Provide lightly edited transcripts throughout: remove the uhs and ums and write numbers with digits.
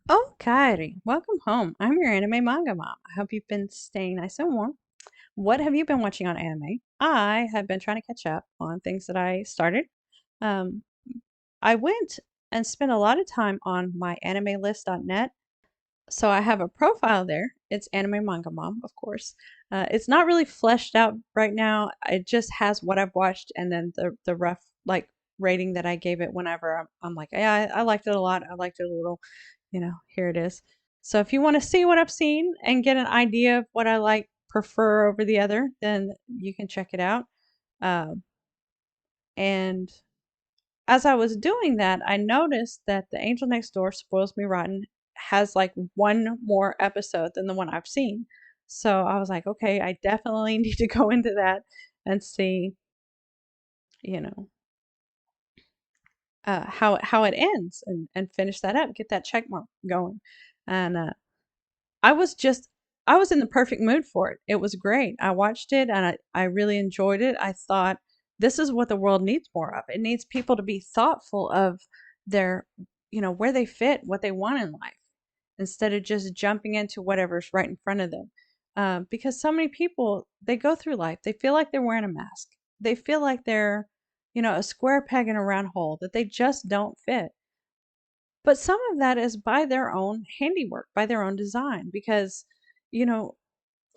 Okay, welcome home. I'm your anime manga mom. I hope you've been staying nice and warm. What have you been watching on anime? I have been trying to catch up on things that I started. Um, I went and spent a lot of time on my animelist.net. So I have a profile there. It's anime manga mom, of course. It's not really fleshed out right now. It just has what I've watched and then the rough like rating that I gave it whenever I'm like, yeah, I liked it a lot. I liked it a little, here it is. So if you want to see what I've seen and get an idea of what I like prefer over the other, then you can check it out. Um, and as I was doing that, I noticed that The Angel Next Door Spoils Me Rotten has like one more episode than the one I've seen. So I was like, okay, I definitely need to go into that and see, you know, how it ends and finish that up, get that check mark going. And I was just I was in the perfect mood for it. It was great. I watched it and I really enjoyed it. I thought this is what the world needs more of. It needs people to be thoughtful of their, where they fit, what they want in life, instead of just jumping into whatever's right in front of them. Because so many people, they go through life, they feel like they're wearing a mask. They feel like they're, a square peg in a round hole, that they just don't fit. But some of that is by their own handiwork, by their own design, because, you know,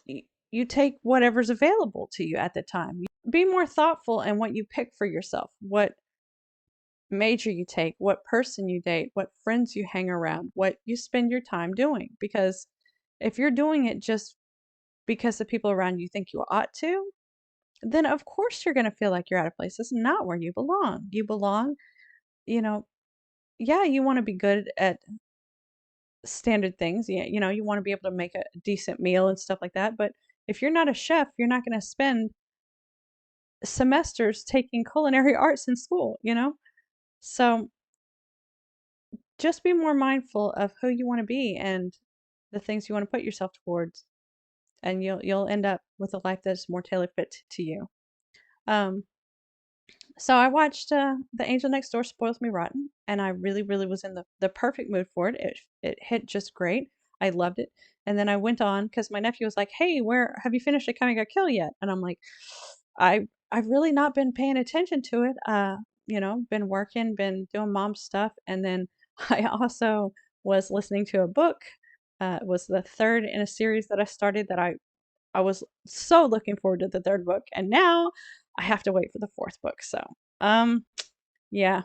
you take whatever's available to you at the time. Be more thoughtful in what you pick for yourself, what major you take, what person you date, what friends you hang around, what you spend your time doing. Because if you're doing it just because the people around you think you ought to, then of course you're going to feel like you're out of place. This is not where you belong. You belong, you know, yeah, you want to be good at standard things. Yeah, you want to be able to make a decent meal and stuff like that. But if you're not a chef, you're not going to spend semesters taking culinary arts in school. So just be more mindful of who you want to be and the things you want to put yourself towards, and you'll end up with a life that's more tailor fit to you. Um, so I watched The Angel Next Door Spoils Me Rotten, and I really, really was in the perfect mood for it. It hit just great. I loved it. And then I went on because my nephew was like, "Hey, where have you finished Akame ga Kill yet?" And I'm like, I've really not been paying attention to it. Been working, been doing mom stuff, and then I also was listening to a book. It was the third in a series that I started that I was so looking forward to the third book, and now I have to wait for the fourth book. So, um, yeah,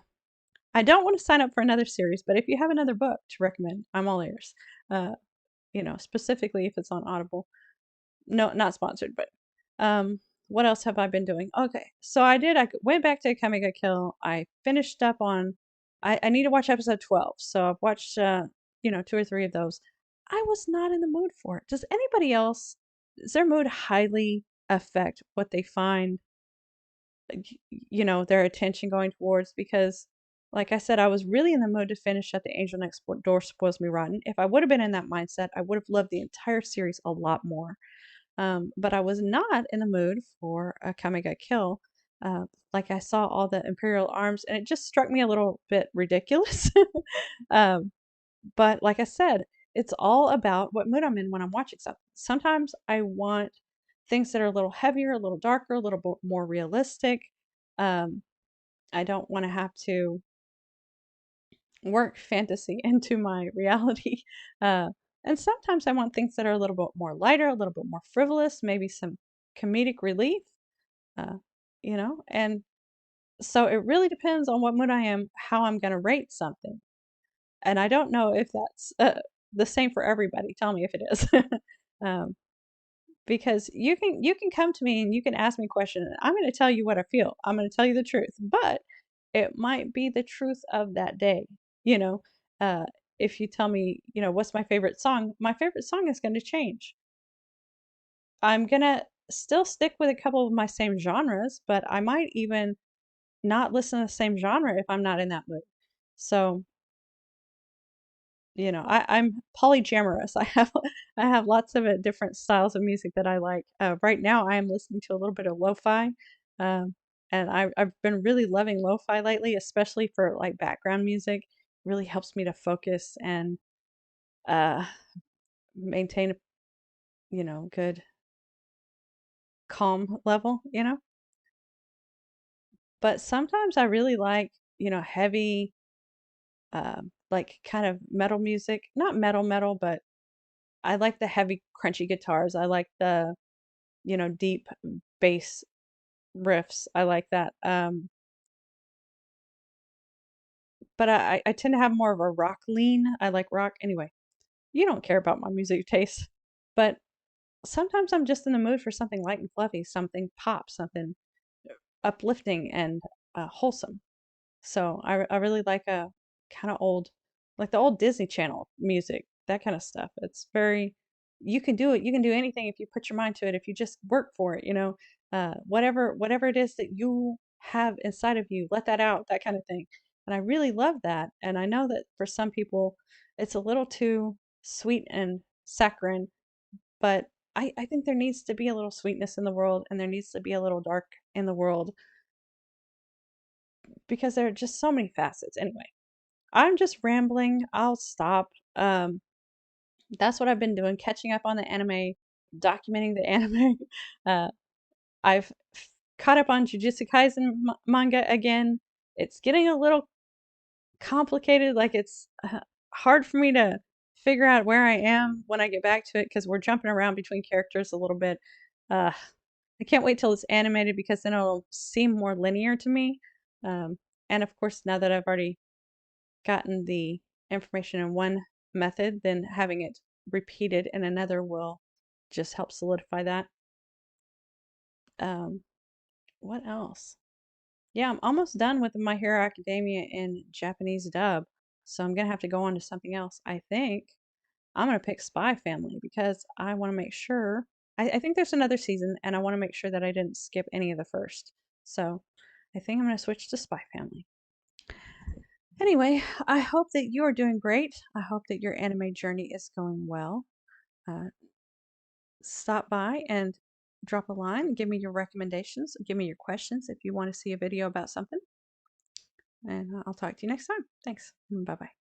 I don't want to sign up for another series, but if you have another book to recommend, I'm all ears. Uh, specifically if it's on Audible. No, not sponsored, but what else have I been doing? Okay, so I went back to Akame ga Kill. I finished up on. I need to watch episode 12, so I've watched two or three of those. I was not in the mood for it. Does anybody else? Does their mood highly affect what they find their attention going towards? Because like I said, I was really in the mood to finish at The Angel Next Door Spoils Me Rotten. If I would have been in that mindset, I would have loved the entire series a lot more. But I was not in the mood for a Kame ga Kill. Like I saw all the Imperial arms, and it just struck me a little bit ridiculous. um, but like I said, it's all about what mood I'm in when I'm watching something. Sometimes I want things that are a little heavier, a little darker, a little more realistic. Um, I don't want to have to work fantasy into my reality. Uh, and sometimes I want things that are a little bit more lighter, a little bit more frivolous, maybe some comedic relief, uh, and so it really depends on what mood I am, how I'm going to rate something. And I don't know if that's the same for everybody. Tell me if it is. um, because you can come to me and you can ask me a question, and I'm going to tell you what I feel. I'm going to tell you the truth, but it might be the truth of that day. You know, uh, if you tell me, what's my favorite song is going to change. I'm going to still stick with a couple of my same genres, but I might even not listen to the same genre if I'm not in that mood. So, I'm polyamorous. I have lots of different styles of music that I like. Right now, I am listening to a little bit of lo-fi, um, and I've been really loving lo-fi lately, especially for like background music. Really helps me to focus and uh, maintain a, good calm level, But sometimes I really like, heavy, like kind of metal music. Not metal metal, but I like the heavy, crunchy guitars. I like the, deep bass riffs. I like that. But I tend to have more of a rock lean. I like rock. Anyway, you don't care about my music taste. But sometimes I'm just in the mood for something light and fluffy, something pop, something uplifting and wholesome. So I really like a kind of old, like the old Disney Channel music, that kind of stuff. It's very, you can do it. You can do anything if you put your mind to it. If you just work for it, whatever it is that you have inside of you, let that out, that kind of thing. And I really love that. And I know that for some people, it's a little too sweet and saccharine, but I think there needs to be a little sweetness in the world, and there needs to be a little dark in the world because there are just so many facets. Anyway, I'm just rambling. I'll stop. That's what I've been doing, catching up on the anime, documenting the anime. Uh, I've caught up on Jujutsu Kaisen manga again. It's getting a little complicated. Like it's hard for me to figure out where I am when I get back to it because we're jumping around between characters a little bit. Uh, I can't wait till it's animated because then it'll seem more linear to me. Um, and of course, now that I've already gotten the information in one method, then having it repeated in another will just help solidify that. Um, what else? Yeah, I'm almost done with My Hero Academia in Japanese dub, so I'm gonna have to go on to something else. I think I'm gonna pick Spy Family because I want to make sure. I think there's another season, and I want to make sure that I didn't skip any of the first. So I think I'm gonna switch to Spy Family. Anyway, I hope that you are doing great. I hope that your anime journey is going well. Uh, Stop by and drop a line. Give me your recommendations. Give me your questions if you want to see a video about something. And I'll talk to you next time. Thanks. Bye bye.